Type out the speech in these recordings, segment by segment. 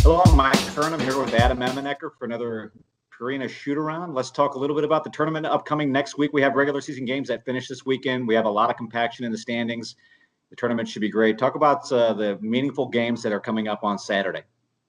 Hello, I'm Mike Kern. I'm here with Adam Emenecker for another Arena Shootaround. Let's talk a little bit about the tournament upcoming next week. We have regular season games that finish this weekend. We have a lot of compaction in the standings. The tournament should be great. Talk about the meaningful games that are coming up on Saturday.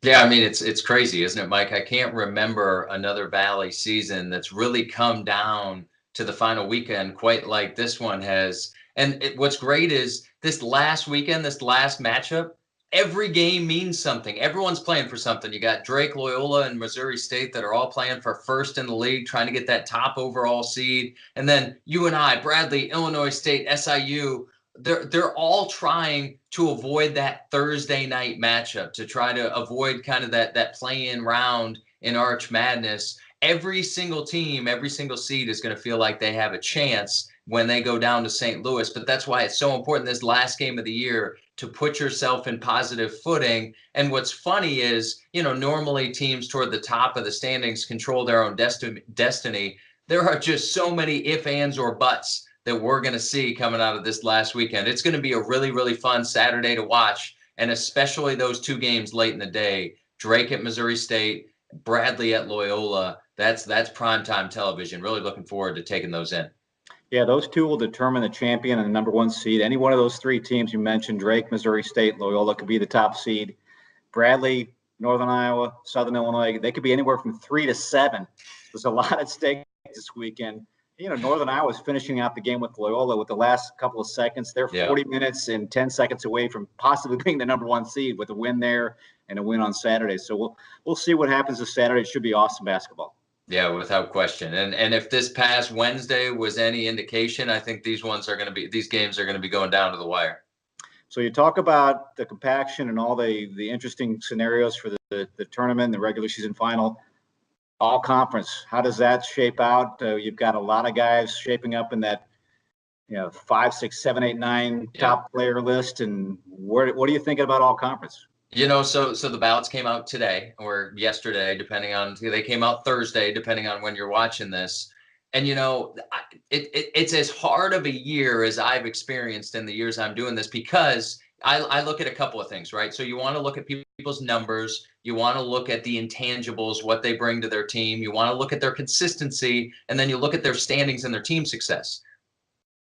Yeah, I mean, it's crazy, isn't it, Mike? I can't remember another Valley season that's really come down to the final weekend quite like this one has. And what's great is this last weekend, this last matchup, every game means something. Everyone's playing for something. You got Drake, Loyola, and Missouri State that are all playing for first in the league, trying to get that top overall seed. And then you and I, Bradley, Illinois State, SIU, they're all trying to avoid that Thursday night matchup, to try to avoid kind of that play-in round in Arch Madness. Every single team, every single seed is going to feel like they have a chance when they go down to St. Louis. But that's why it's so important this last game of the year to put yourself in positive footing. And what's funny is, normally teams toward the top of the standings control their own destiny. There are just so many if, ands, or buts that we're going to see coming out of this last weekend. It's going to be a really, really fun Saturday to watch, and especially those two games late in the day. Drake at Missouri State, Bradley at Loyola. That's primetime television. Really looking forward to taking those in. Yeah, those two will determine the champion and the number one seed. Any one of those three teams you mentioned, Drake, Missouri State, Loyola, could be the top seed. Bradley, Northern Iowa, Southern Illinois, they could be anywhere from 3 to 7. There's a lot at stake this weekend. Northern Iowa is finishing out the game with Loyola with the last couple of seconds. They're 40 minutes and 10 seconds away from possibly being the number one seed with a win there and a win on Saturday. So we'll see what happens this Saturday. It should be awesome basketball. Yeah, without question. And if this past Wednesday was any indication, I think these games are going to be going down to the wire. So you talk about the compaction and all the interesting scenarios for the tournament, the regular season final. All conference, how does that shape out? You've got a lot of guys shaping up in that 5, 6, 7, 8, 9 top player list. And what are you thinking about all conference? So the ballots came out today or yesterday, they came out Thursday, depending on when you're watching this. And, it's as hard of a year as I've experienced in the years I'm doing this, because I look at a couple of things, right? So you want to look at people's numbers. You want to look at the intangibles, what they bring to their team. You want to look at their consistency, and then you look at their standings and their team success.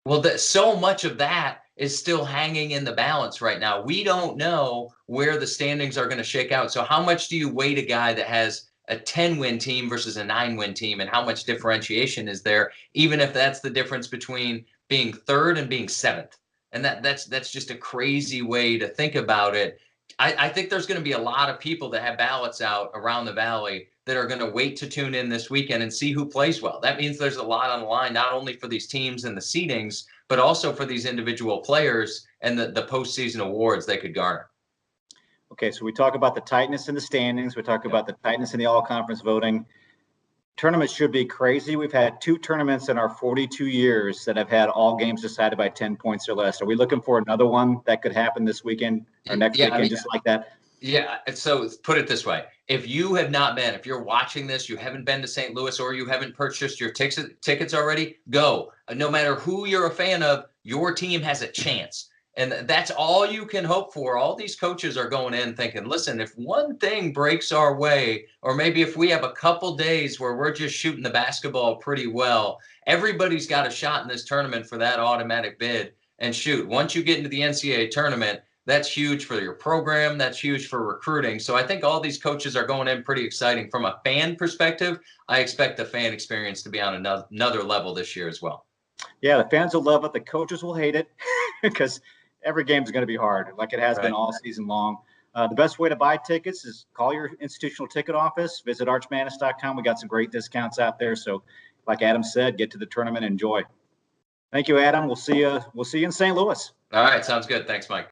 Well, so much of that is still hanging in the balance right now. We don't know where the standings are going to shake out. So how much do you weight a guy that has a 10-win team versus a 9-win team, and how much differentiation is there, even if that's the difference between being third and being seventh? And that's just a crazy way to think about it. I think there's going to be a lot of people that have ballots out around the Valley that are going to wait to tune in this weekend and see who plays well. That means there's a lot on the line, not only for these teams and the seedings, but also for these individual players and the postseason awards they could garner. Okay, so we talk about the tightness in the standings. We talk about the tightness in the all-conference voting. Tournament should be crazy. We've had 2 tournaments in our 42 years that have had all games decided by 10 points or less. Are we looking for another one that could happen this weekend or next weekend, just like that? Yeah. So put it this way. If you're watching this, you haven't been to St. Louis, or you haven't purchased your tickets already, go. No matter who you're a fan of, your team has a chance. And that's all you can hope for. All these coaches are going in thinking, listen, if one thing breaks our way, or maybe if we have a couple days where we're just shooting the basketball pretty well, everybody's got a shot in this tournament for that automatic bid. And shoot, once you get into the NCAA tournament, that's huge for your program. That's huge for recruiting. So I think all these coaches are going in pretty exciting. From a fan perspective, I expect the fan experience to be on another level this year as well. Yeah, the fans will love it. The coaches will hate it because every game is going to be hard, like it has been all season long. The best way to buy tickets is call your institutional ticket office, visit archmadness.com. We got some great discounts out there. So like Adam said, get to the tournament and enjoy. Thank you, Adam. We'll see you in St. Louis. All right. Sounds good. Thanks, Mike.